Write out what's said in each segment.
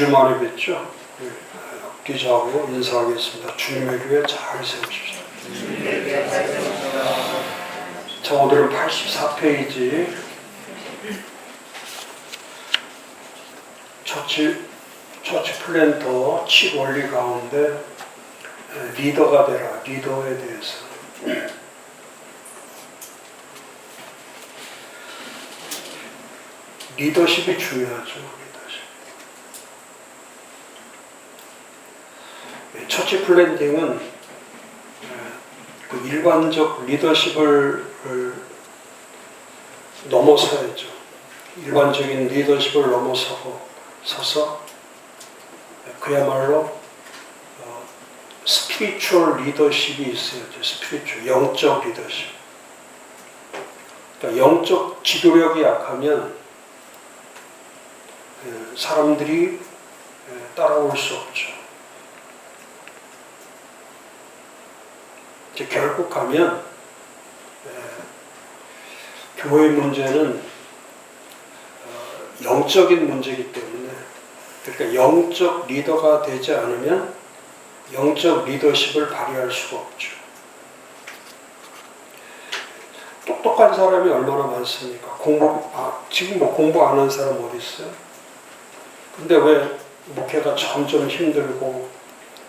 2주 만에 뵙죠. 기자하고 인사하겠습니다. 주님의 교회 잘 세우십시오. 자, 오늘은 84페이지 처치 플랜터 칙 원리 가운데 리더가 되라, 리더에 대해서 리더십이 중요하죠. 처치 플랜팅은 그 일반적 리더십을 넘어서야죠. 일반적인 리더십을 넘어서서 그야말로 스피리추얼 리더십이 있어야죠. 스피리추얼, 영적 리더십. 그러니까 영적 지도력이 약하면 사람들이 따라올 수 없죠. 결국 가면 교회의 문제는 영적인 문제이기 때문에, 그러니까 영적 리더가 되지 않으면 영적 리더십을 발휘할 수가 없죠. 똑똑한 사람이 얼마나 많습니까? 지금 공부 안 한 사람 어디 있어요? 근데 왜 목회가 점점 힘들고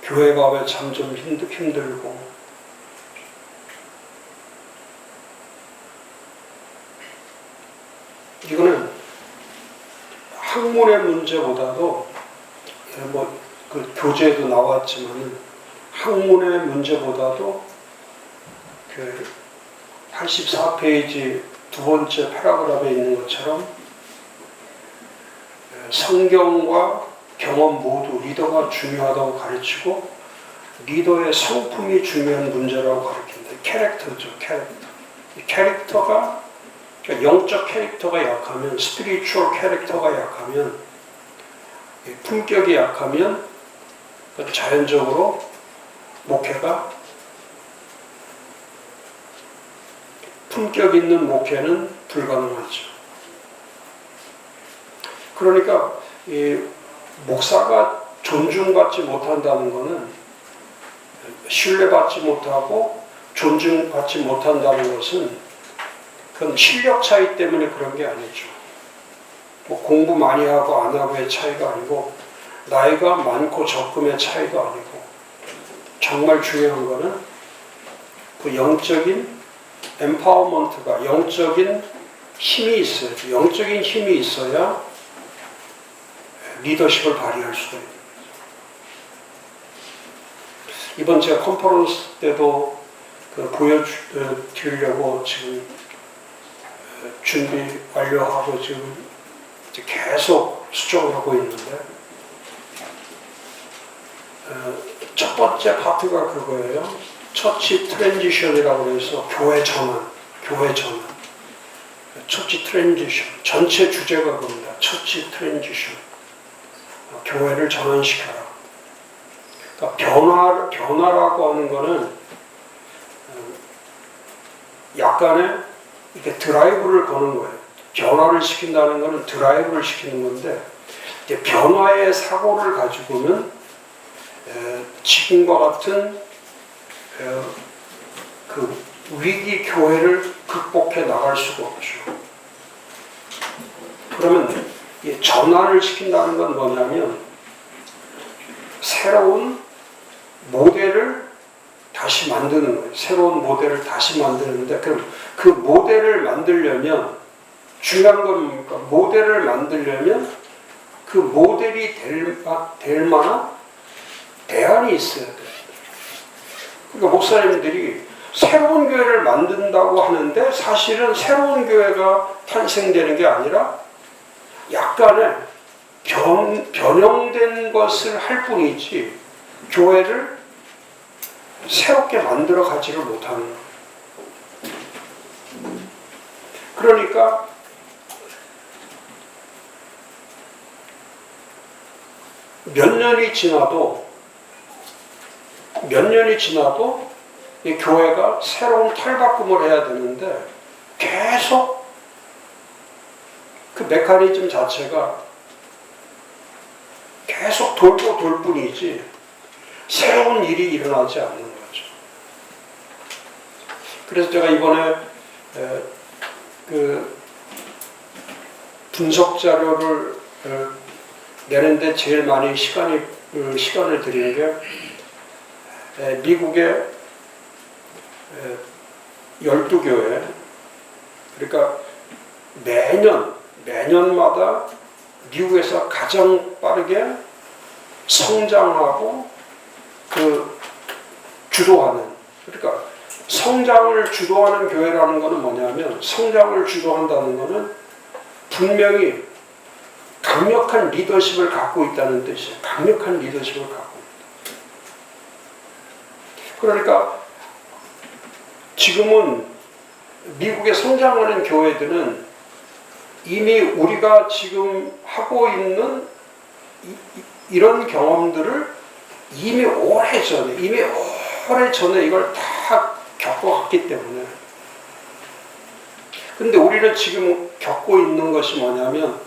교회가 왜 점점 힘들고 이거는 학문의 문제보다도 그 교재에도 나왔지만 학문의 문제보다도 그 84페이지 두 번째 패러그래프에 있는 것처럼 성경과 경험 모두 리더가 중요하다고 가르치고 리더의 성품이 중요한 문제라고 가르칩니다. 캐릭터죠, 캐릭터. 이 캐릭터가, 그러니까 영적 캐릭터가 약하면, 스피리추얼 캐릭터가 약하면, 품격이 약하면 자연적으로 목회가, 품격 있는 목회는 불가능하죠. 그러니까 이 목사가 존중받지 못한다는 것은, 신뢰받지 못하고 존중받지 못한다는 것은 그건 실력 차이 때문에 그런 게 아니죠. 공부 많이 하고 안 하고의 차이가 아니고 나이가 많고 적음의 차이도 아니고, 정말 중요한 거는 그 영적인 엠파워먼트가, 영적인 힘이 있어야죠. 영적인 힘이 있어야 리더십을 발휘할 수가 있는 거죠. 이번 제가 컨퍼런스 때도 보여드리려고 지금 준비 완료하고 지금 계속 수정을 하고 있는데, 첫 번째 파트가 그거예요. 처치 트랜지션이라고 해서 교회 전환. 처치 트랜지션. 전체 주제가 그겁니다. 처치 트랜지션. 교회를 전환시켜라. 그러니까 변화라고 하는 거는 약간의 이렇게 드라이브를 거는 거예요. 변화를 시킨다는 것은 드라이브를 시키는 건데, 변화의 사고를 가지고는 지금과 같은 그 위기 교회를 극복해 나갈 수가 없죠. 그러면 전환을 시킨다는 건 뭐냐면 새로운 모델을 다시 만드는 거예요. 새로운 모델을 다시 만드는데, 그럼 그 모델을 만들려면 중요한 건 뭡니까? 모델을 만들려면 그 모델이 될 만한 대안이 있어야 돼요. 그러니까 목사님들이 새로운 교회를 만든다고 하는데 사실은 새로운 교회가 탄생되는 게 아니라 약간의 변형된 것을 할 뿐이지 교회를 새롭게 만들어 가지를 못하는 거예요. 그러니까 몇 년이 지나도 이 교회가 새로운 탈바꿈을 해야 되는데 계속 그 메커니즘 자체가 계속 돌고 돌 뿐이지 새로운 일이 일어나지 않는 거죠. 그래서 제가 이번에 그 분석 자료를 내는데 제일 많이 시간을 들이는 게 미국의 12교회, 그러니까 매년마다 미국에서 가장 빠르게 성장하고 주도하는, 그러니까 성장을 주도하는 교회라는 것은 뭐냐면, 성장을 주도한다는 것은 분명히 강력한 리더십을 갖고 있다는 뜻이에요. 강력한 리더십을 갖고 있다. 그러니까 지금은 미국에 성장하는 교회들은 이미 우리가 지금 하고 있는 이런 경험들을 이미 오래전에 이걸 다 겪어갔기 때문에. 근데 우리는 지금 겪고 있는 것이 뭐냐면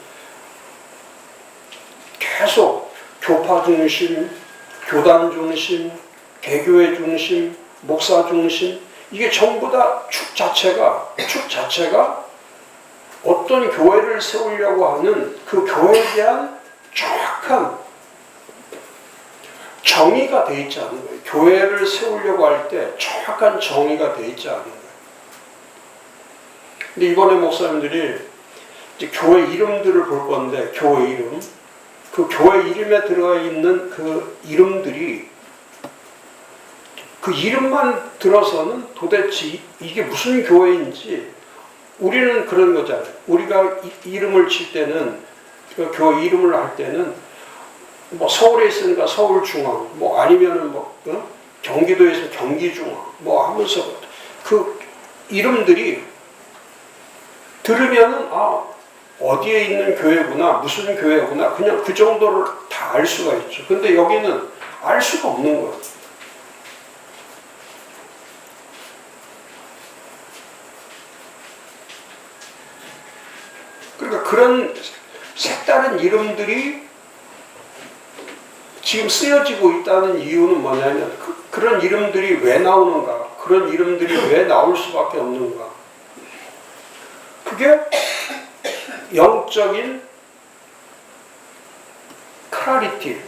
계속 교파 중심, 교단 중심, 개교회 중심, 목사 중심, 이게 전부 다 축 자체가 어떤 교회를 세우려고 하는 그 교회에 대한 정확한 정의가 되어 있지 않은 거예요. 교회를 세우려고 할 때 정확한 정의가 되어 있지 않은 거예요. 근데 이번에 목사님들이 이제 교회 이름들을 볼 건데, 교회 이름, 그 교회 이름에 들어가 있는 그 이름들이, 그 이름만 들어서는 도대체 이게 무슨 교회인지, 우리는 그런 거잖아요. 우리가 이름을 칠 때는, 그 교회 이름을 할 때는 뭐 서울에 있으니까 서울중앙, 뭐 아니면은 경기도에 있으면 경기중앙, 뭐 하면서 그 이름들이 들으면은 어디에 있는 교회구나, 무슨 교회구나, 그냥 그 정도를 다 알 수가 있죠. 근데 여기는 알 수가 없는 거예요. 그러니까 그런 색다른 이름들이 지금 쓰여지고 있다는 이유는 뭐냐면, 그런 이름들이 왜 나오는가, 그런 이름들이 왜 나올 수밖에 없는가. 그게 영적인 클래리티,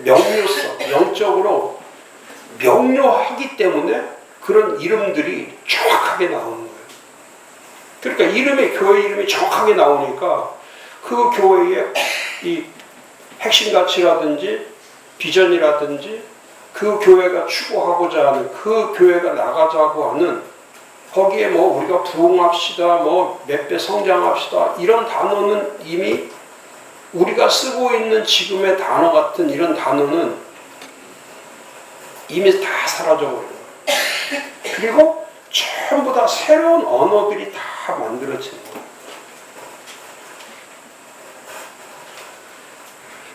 명료성, 영적으로 명료하기 때문에 그런 이름들이 정확하게 나오는 거예요. 그러니까 교회 이름이 정확하게 나오니까 그 교회의 이 핵심 가치라든지 비전이라든지 그 교회가 추구하고자 하는, 그 교회가 나가자고 하는, 거기에 뭐 우리가 부흥합시다, 뭐 몇 배 성장합시다, 이런 단어는 이미 우리가 쓰고 있는 지금의 단어 같은 이런 단어는 이미 다 사라져버린 거예요. 그리고 전부 다 새로운 언어들이 다 만들어지는 거예요.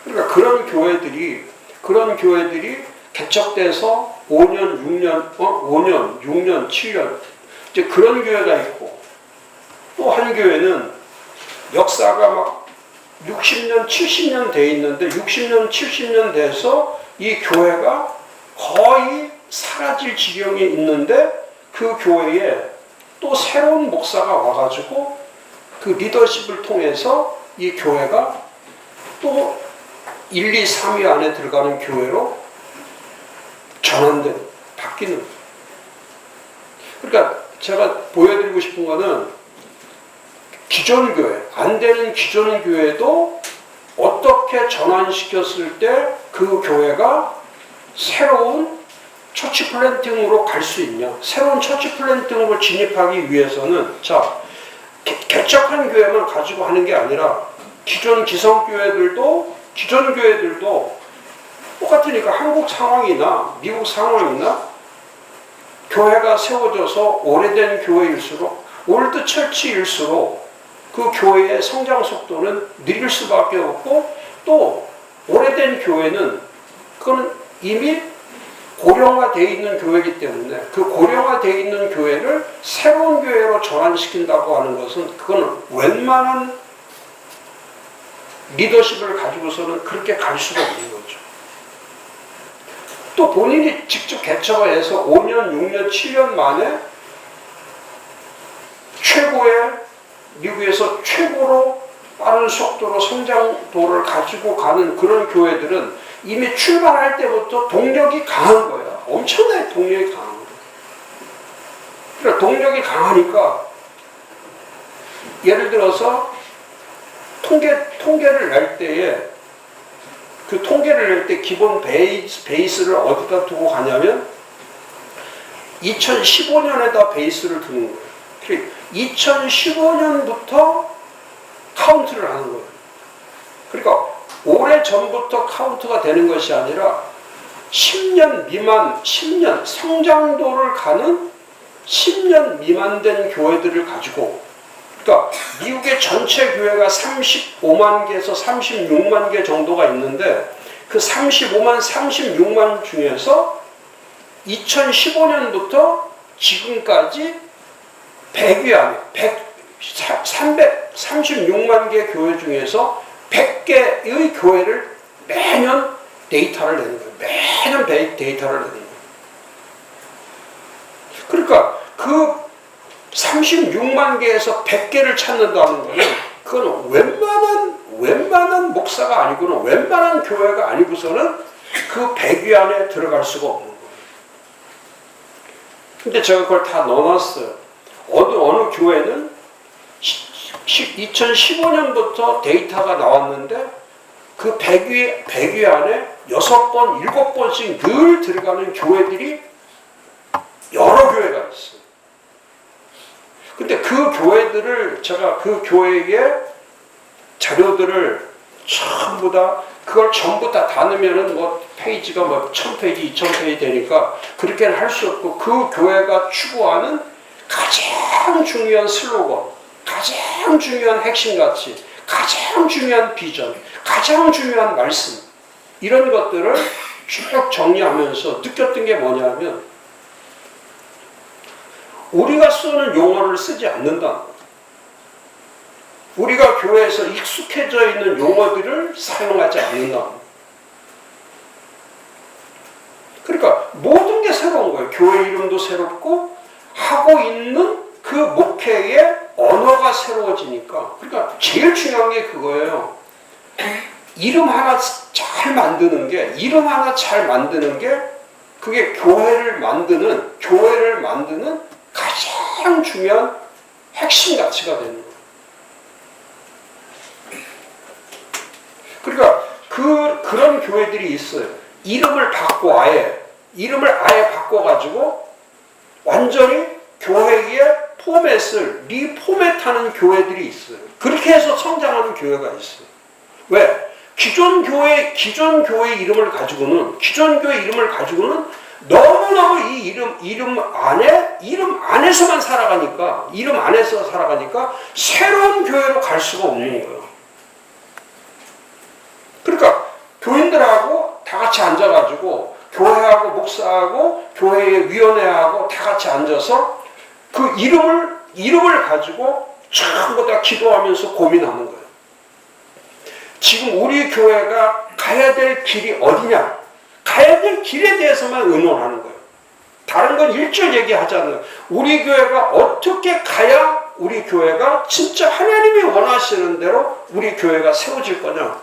그러니까 그런 교회들이 개척돼서 5년, 6년, 7년, 이제 그런 교회가 있고, 또 한 교회는 역사가 막 60년, 70년 돼 있는데 60년, 70년 돼서 이 교회가 거의 사라질 지경에 있는데 그 교회에 또 새로운 목사가 와가지고 그 리더십을 통해서 이 교회가 또 1, 2, 3위 안에 들어가는 교회로 바뀌는 거예요. 그러니까 제가 보여드리고 싶은 거는, 기존 교회, 안 되는 기존 교회도 어떻게 전환시켰을 때 그 교회가 새로운 처치 플랜팅으로 갈 수 있냐. 새로운 처치 플랜팅으로 진입하기 위해서는, 개척한 교회만 가지고 하는 게 아니라 기존 기성교회들도, 기존 교회들도 똑같으니까 한국 상황이나 미국 상황이나 교회가 세워져서 오래된 교회일수록, 올드 처치일수록 그 교회의 성장 속도는 느릴 수밖에 없고, 또 오래된 교회는 그건 이미 고령화되어 있는 교회이기 때문에 그 고령화되어 있는 교회를 새로운 교회로 전환시킨다고 하는 것은, 그거는 웬만한 리더십을 가지고서는 그렇게 갈 수가 없는 거죠. 또 본인이 직접 개척을 해서 5년, 6년, 7년 만에 최고의, 미국에서 최고로 빠른 속도로 성장도를 가지고 가는 그런 교회들은 이미 출발할 때부터 동력이 강한 거야. 엄청나게 동력이 강한 거야. 그러니까 동력이 강하니까 예를 들어서 통계를 낼 때에 그 통계를 낼 때 기본 베이스를 어디다 두고 가냐면 2015년에다 베이스를 두는 거예요. 그러니까 2015년부터 카운트를 하는 거예요. 그러니까 오래 전부터 카운트가 되는 것이 아니라 10년 미만, 10년 성장도를 가는 10년 미만 된 교회들을 가지고, 그러니까 미국의 전체 교회가 35만 개에서 36만 개 정도가 있는데 그 35만, 36만 중에서 2015년부터 지금까지 100위 안에 336만 개 교회 중에서 100개의 교회를 매년 데이터를 내는 거예요. 매년 데이터를 내는 거예요. 그러니까 그 36만 개에서 100개를 찾는다는 거는 그건 웬만한 목사가 아니고는 웬만한 교회가 아니고서는 그 100위 안에 들어갈 수가 없는 거예요. 근데 제가 그걸 다 넣어놨어요. 어느 교회는 2015년부터 데이터가 나왔는데 그 100위 안에 6번, 7번씩 늘 들어가는 교회들이 여러 교회가 있어요. 근데 그 교회들을 제가 그 교회의 자료들을 전부 다 그걸 전부 다 넣으면은 뭐 페이지가 뭐 1000페이지, 2000페이지 되니까 그렇게는 할 수 없고 그 교회가 추구하는 가장 중요한 슬로건, 가장 중요한 핵심 가치, 가장 중요한 비전, 가장 중요한 말씀, 이런 것들을 쭉 정리하면서 느꼈던 게 뭐냐면 우리가 쓰는 용어를 쓰지 않는다. 우리가 교회에서 익숙해져 있는 용어들을 사용하지 않는다. 그러니까 모든 게 새로운 거예요. 교회 이름도 새롭고 하고 있는 그 목회의 언어가 새로워지니까. 그러니까 제일 중요한 게 그거예요. 이름 하나 잘 만드는 게 그게 교회를 만드는 가장 중요한 핵심 가치가 되는 거예요. 그러니까 그런 교회들이 있어요. 이름을 아예 바꿔가지고 완전히 교회의 포맷을 리포맷하는 교회들이 있어요. 그렇게 해서 성장하는 교회가 있어요. 왜? 기존 교회 이름을 가지고는 너무너무 이 이름 안에서만 살아가니까 새로운 교회로 갈 수가 없는 거예요. 그러니까 교인들하고 다 같이 앉아가지고 교회하고 목사하고 교회의 위원회하고 다 같이 앉아서 그 이름을 가지고 전부 다 기도하면서 고민하는 거예요. 지금 우리 교회가 가야 될 길이 어디냐? 가야 될 길에 대해서만 의논하는 거예요. 다른 건 일절 얘기하지 않아요. 우리 교회가 어떻게 가야 우리 교회가 진짜 하나님이 원하시는 대로 우리 교회가 세워질 거냐?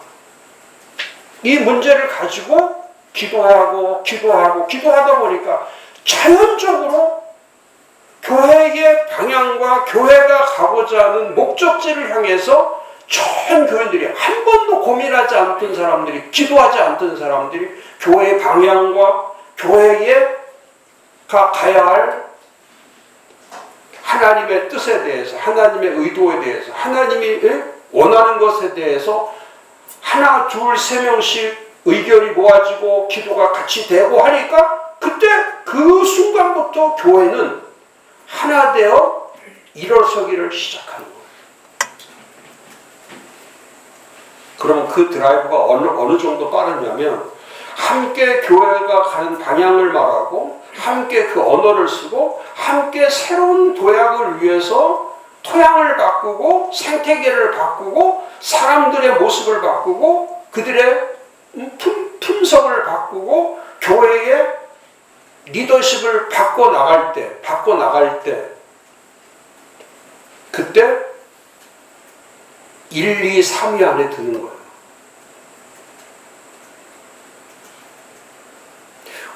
이 문제를 가지고 기도하다 보니까 자연적으로 교회의 방향과 교회가 가고자 하는 목적지를 향해서 전 교인들이 한 번도 고민하지 않던 사람들이, 기도하지 않던 사람들이 교회의 방향과 교회가 가야 할 하나님의 뜻에 대해서, 하나님의 의도에 대해서, 하나님이 원하는 것에 대해서 하나, 둘, 세 명씩 의견이 모아지고 기도가 같이 되고 하니까 그때 그 순간부터 교회는 하나 되어 일어서기를 시작하는 거예요. 그러면 그 드라이브가 어느 정도 빠르냐면 함께 교회가 가는 방향을 말하고 함께 그 언어를 쓰고 함께 새로운 도약을 위해서 토양을 바꾸고 생태계를 바꾸고 사람들의 모습을 바꾸고 그들의 품성을 바꾸고 교회의 리더십을 바꿔 나갈 때 그때 1, 2, 3위 안에 드는 거예요.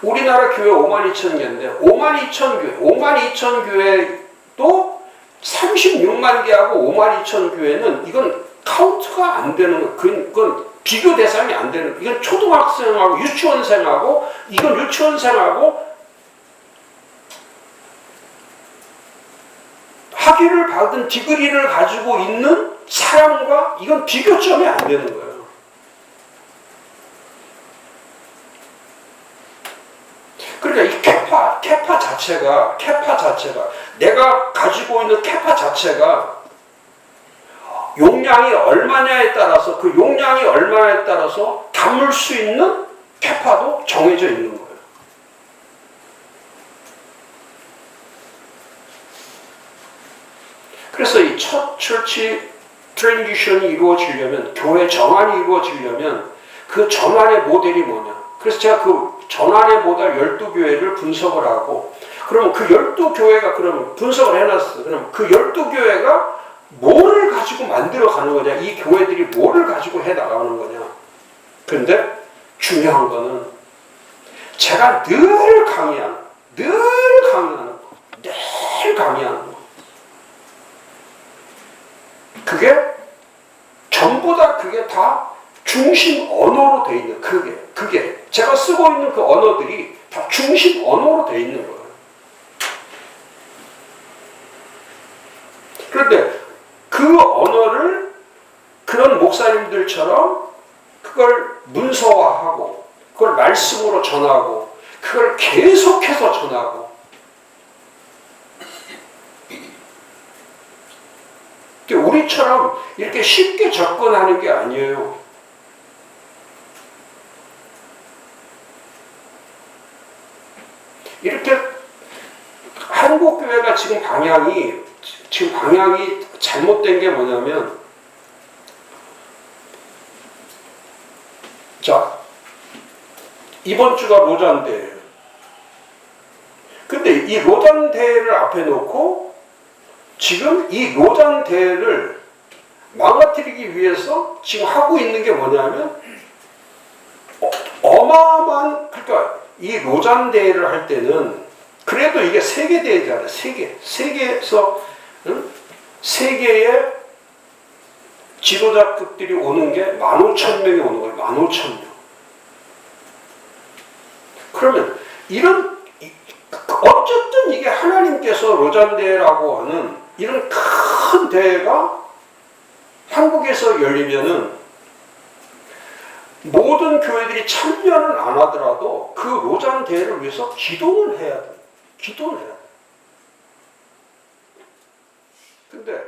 우리나라 교회 52,000개인데 52,000교회도 36만 개하고 52,000교회는 이건 카운트가 안 되는 거예요. 그건 비교 대상이 안 되는 거예요. 이건 초등학생하고 유치원생하고 이건 유치원생하고 학위를 받은 디그리를 가지고 있는 사람과 이건 비교점이 안 되는 거예요. 그러니까 이 캐파 자체가 내가 가지고 있는 캐파 자체가 용량이 얼마냐에 따라서 그 용량이 얼마냐에 따라서 담을 수 있는 캐파도 정해져 있는 거예요. 그래서 이 첫 처치 트랜지션이 이루어지려면 교회 전환이 이루어지려면 그 전환의 모델이 뭐냐. 그래서 제가 그 전환의 모델 12교회를 분석을 하고 그러면 그 12교회가 그러면 분석을 해놨어. 그럼 그 12교회가 뭐를 가지고 만들어가는 거냐. 이 교회들이 뭐를 가지고 해나가는 거냐. 그런데 중요한 거는 제가 늘 강의하는 거. 그게 전부 다 그게 다 중심 언어로 돼 있는 그게 제가 쓰고 있는 그 언어들이 다 중심 언어로 돼 있는 거예요. 그런데 그 언어를 그런 목사님들처럼 그걸 문서화하고 그걸 말씀으로 전하고 그걸 계속해서 전하고 우리처럼 이렇게 쉽게 접근하는 게 아니에요. 이렇게 한국교회가 지금 방향이 잘못된 게 뭐냐면 자 이번 주가 로잔대예요. 근데 이 로잔대를 앞에 놓고 지금 이 로잔대를 망가뜨리기 위해서 지금 하고 있는 게 뭐냐면 어마어마한 그러니까 이 로잔대회를 할 때는 그래도 이게 세계대회잖아요. 세계에서 세계의 지도자급들이 오는 게 15,000명이 오는 거예요. 15,000명. 그러면 어쨌든 이게 하나님께서 로잔대회라고 하는 이런 큰 대회가 한국에서 열리면은 모든 교회들이 참여는 안 하더라도 그 로잔 대회를 위해서 기도는 해야 돼. 근데